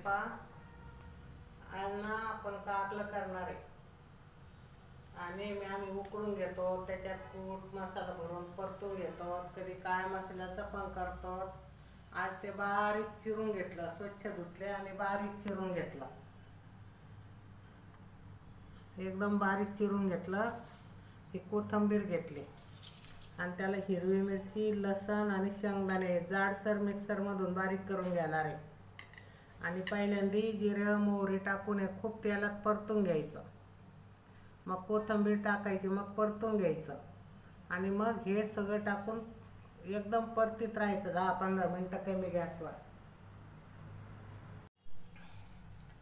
पहा, आज ना आपण कारलं करणार आहे आणि आम्ही उकळून घेतो, त्याच्यात कूट मसाला भरून परतून घेतो, कधी काळ्या मसाल्याचं पण करतो। आज ते बारीक चिरून घेतलं, स्वच्छ धुतले आणि बारीक चिरून घेतलं, एकदम बारीक चिरून घेतलं। ही कोथिंबीर घेतली आणि त्याला हिरवी मिरची, लसण आणि शेंगदाणे जाडसर मिक्सरमधून बारीक करून घेणार आहे। आणि पहिल्यांदा जिरे मोहरी टाकून हे खूप तेलात परतून घ्यायचं, मग कोथिंबीर टाकायची, मग परतून घ्यायचं आणि मग हे सगळं टाकून एकदम परतीत राहायचं 10-15 मिनिटं कमी गॅसवर।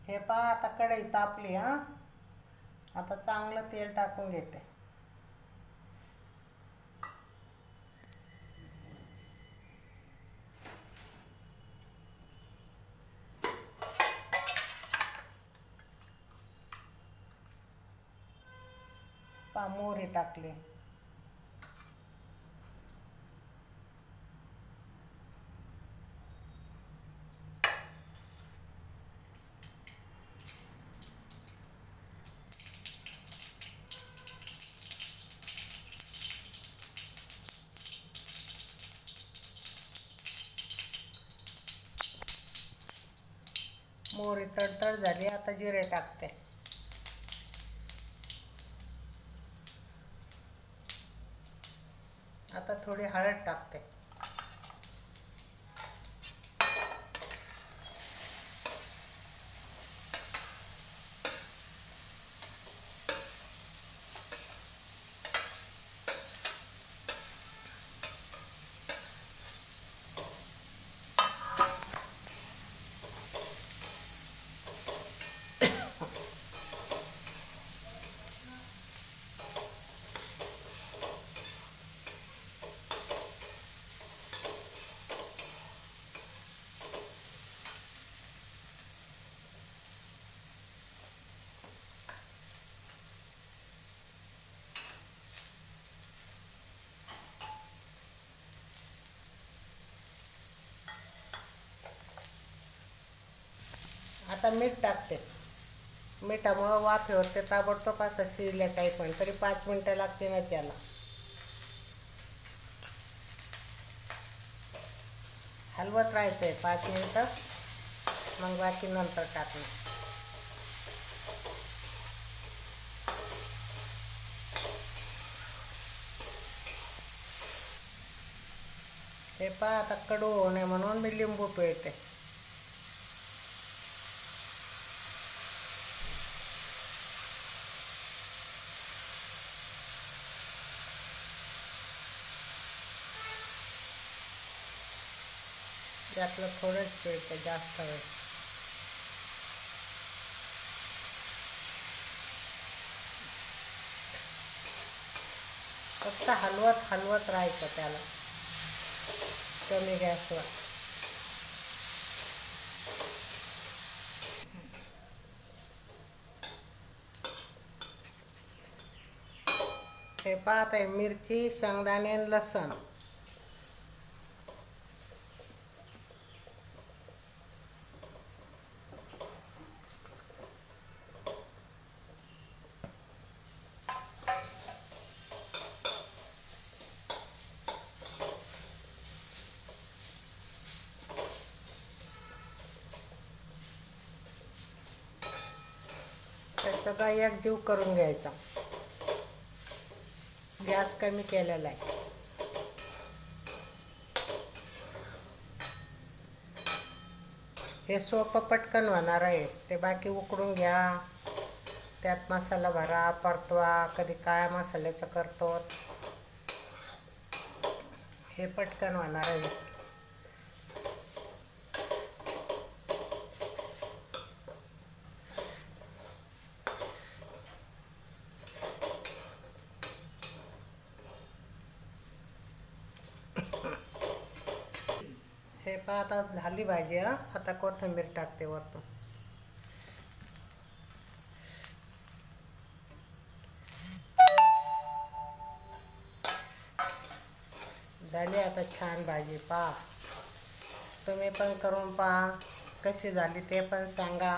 हे पहा, आता कढई तापली हा, आता चांगलं तेल टाकून घेते। पहा, मोहरी टाकली, मोहरी तडतड झाली, आता जिरे टाकते। आता थोडी हळद टाकते, आता मीठ टाकते। मिठामुळं वाफेवर ते ताबडतोब असं शिजल्या काही पण तरी 5 मिनिटं लागते ना त्याला। हलवत राहायचं आहे 5 मिनिटं, मग बाकी नंतर टाकणं। हे पहा, आता कडू होऊ नये म्हणून मी लिंबू पिळते। त्यातलं थोडंच पिळते, जास्त वेळ। फक्त हलवत राहायचं त्याला कमी गॅसवर। हे पहा, आता मिरची, शेंगदाणे, लसण सगळा एकजीव करून घ्यायचा, गॅस कमी केलेला आहे। हे सोपं पटकन होणार आहे, ते बाकी उकडून घ्या, त्यात मसाला भरा, परतवा, कधी काळ्या मसाल्याचं करतो, हे पटकन होणार आहे। हे पहा, आता झाली भाजी हा, आता कोथिंबीर टाकते वरतून। झाली आता छान भाजी, पहा तुम्ही पण करून पहा। कशी झाली ते पण सांगा.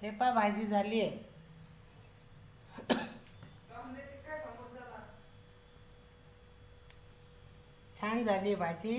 हे पा भाजी झाली आहे. छान झाली भाजी.